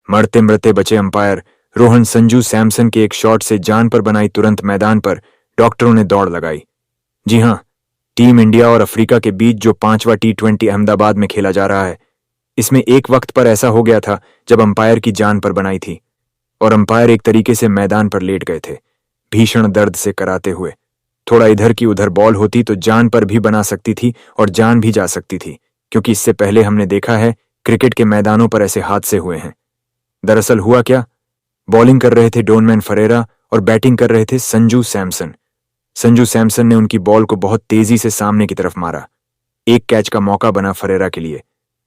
मरते मरते बचे अंपायर रोहन संजू सैमसन के एक शॉट से जान पर बनाई तुरंत मैदान पर डॉक्टरों ने दौड़ लगाई। जी हां, टीम इंडिया और अफ्रीका के बीच जो 5वां T20 अहमदाबाद में खेला जा रहा है, इसमें एक वक्त पर ऐसा हो गया था जब अंपायर की जान पर बनाई थी और अंपायर एक तरीके से मैदान पर लेट गए थे, भीषण दर्द से कराते हुए। थोड़ा इधर की उधर बॉल होती तो जान पर भी बना सकती थी और जान भी जा सकती थी, क्योंकि इससे पहले हमने देखा है क्रिकेट के मैदानों पर ऐसे हादसे हुए हैं। दरअसल हुआ क्या, बॉलिंग कर रहे थे डोनमैन फरेरा और बैटिंग कर रहे थे संजू सैमसन। संजू सैमसन ने उनकी बॉल को बहुत तेजी से सामने की तरफ मारा। एक कैच का मौका बना फरेरा के लिए,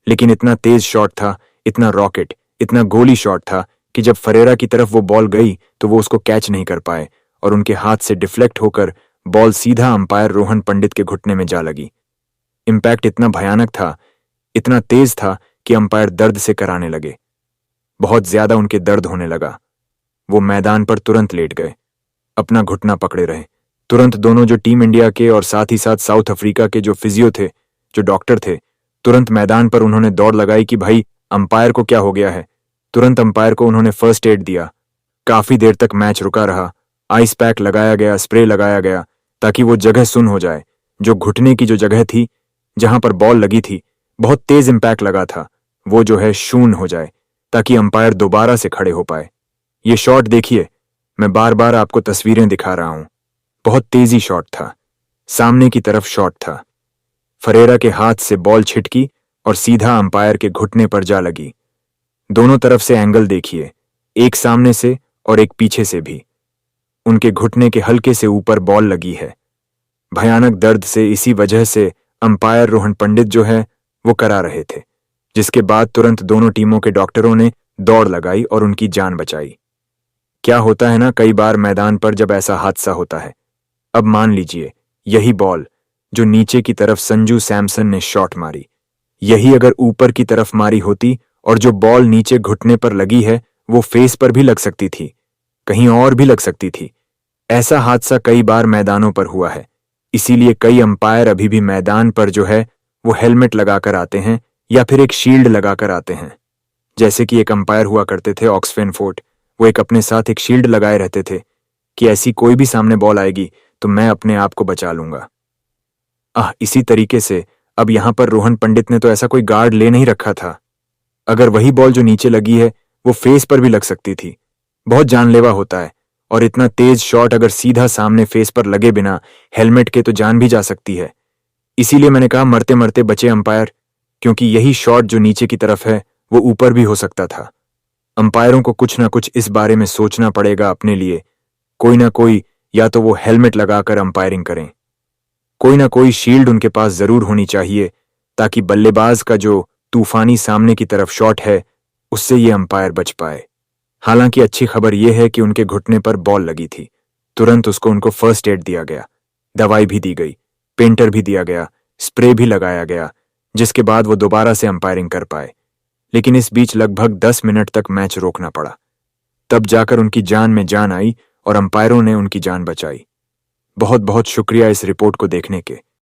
लेकिन इतना तेज शॉट था, इतना रॉकेट, इतना गोली शॉट था कि जब फरेरा की तरफ वो बॉल गई तो वो उसको कैच नहीं कर पाए और उनके हाथ से डिफ्लेक्ट होकर बॉल सीधा अंपायर रोहन पंडित के घुटने में जा लगी। इंपैक्ट इतना भयानक था, इतना तेज था कि अंपायर दर्द से कराने लगे। बहुत ज्यादा उनके दर्द होने लगा। वो मैदान पर तुरंत लेट गए, अपना घुटना पकड़े रहे। तुरंत दोनों जो टीम इंडिया के और साथ ही साथ साउथ अफ्रीका के जो फिजियो थे, जो डॉक्टर थे, तुरंत मैदान पर उन्होंने दौड़ लगाई कि भाई अंपायर को क्या हो गया है। तुरंत अंपायर को उन्होंने फर्स्ट एड दिया। काफी देर तक मैच रुका रहा। आइस पैक लगाया गया, स्प्रे लगाया गया ताकि वो जगह सुन हो जाए। जो घुटने की जो जगह थी जहां पर बॉल लगी थी, बहुत तेज इंपैक्ट लगा था, वो जो है शून्य हो जाए ताकि अंपायर दोबारा से खड़े हो पाए। ये शॉट देखिए, मैं बार बार आपको तस्वीरें दिखा रहा हूं। बहुत तेजी शॉट था, सामने की तरफ शॉट था। फरेरा के हाथ से बॉल छिटकी और सीधा अंपायर के घुटने पर जा लगी। दोनों तरफ से एंगल देखिए, एक सामने से और एक पीछे से भी। उनके घुटने के हल्के से ऊपर बॉल लगी है। भयानक दर्द से इसी वजह से अंपायर रोहन पंडित जो है वो करा रहे थे, जिसके बाद तुरंत दोनों टीमों के डॉक्टरों ने दौड़ लगाई और उनकी जान बचाई। क्या होता है ना कई बार मैदान पर जब ऐसा हादसा होता है। अब मान लीजिए यही बॉल जो नीचे की तरफ संजू सैमसन ने शॉट मारी, यही अगर ऊपर की तरफ मारी होती और जो बॉल नीचे घुटने पर लगी है वो फेस पर भी लग सकती थी, कहीं और भी लग सकती थी। ऐसा हादसा कई बार मैदानों पर हुआ है। इसीलिए कई अंपायर अभी भी मैदान पर जो है वो हेलमेट लगाकर आते हैं या फिर एक शील्ड लगाकर आते हैं। जैसे कि एक अंपायर हुआ करते थे ऑक्सफेन फोर्ट, वो एक अपने साथ एक शील्ड लगाए रहते थे कि ऐसी कोई भी सामने बॉल आएगी तो मैं अपने आप को बचा लूंगा। इसी तरीके से अब यहां पर रोहन पंडित ने तो ऐसा कोई गार्ड ले नहीं रखा था। अगर वही बॉल जो नीचे लगी है वो फेस पर भी लग सकती थी। बहुत जानलेवा होता है और इतना तेज शॉट अगर सीधा सामने फेस पर लगे बिना हेलमेट के तो जान भी जा सकती है। इसीलिए मैंने कहा मरते मरते बचे अंपायर, क्योंकि यही शॉट जो नीचे की तरफ है वो ऊपर भी हो सकता था। अंपायरों को कुछ ना कुछ इस बारे में सोचना पड़ेगा अपने लिए। कोई ना कोई या तो वो हेलमेट लगाकर अंपायरिंग करें, कोई ना कोई शील्ड उनके पास जरूर होनी चाहिए ताकि बल्लेबाज का जो तूफानी सामने की तरफ शॉट है उससे ये अंपायर बच पाए। हालांकि अच्छी खबर यह है कि उनके घुटने पर बॉल लगी थी। तुरंत उनको फर्स्ट एड दिया गया, दवाई भी दी गई, पेंटर भी दिया गया, स्प्रे भी लगाया गया, जिसके बाद वो दोबारा से अंपायरिंग कर पाए। लेकिन इस बीच लगभग 10 मिनट तक मैच रोकना पड़ा। तब जाकर उनकी जान में जान आई और अंपायरों ने उनकी जान बचाई। बहुत बहुत शुक्रिया इस रिपोर्ट को देखने के।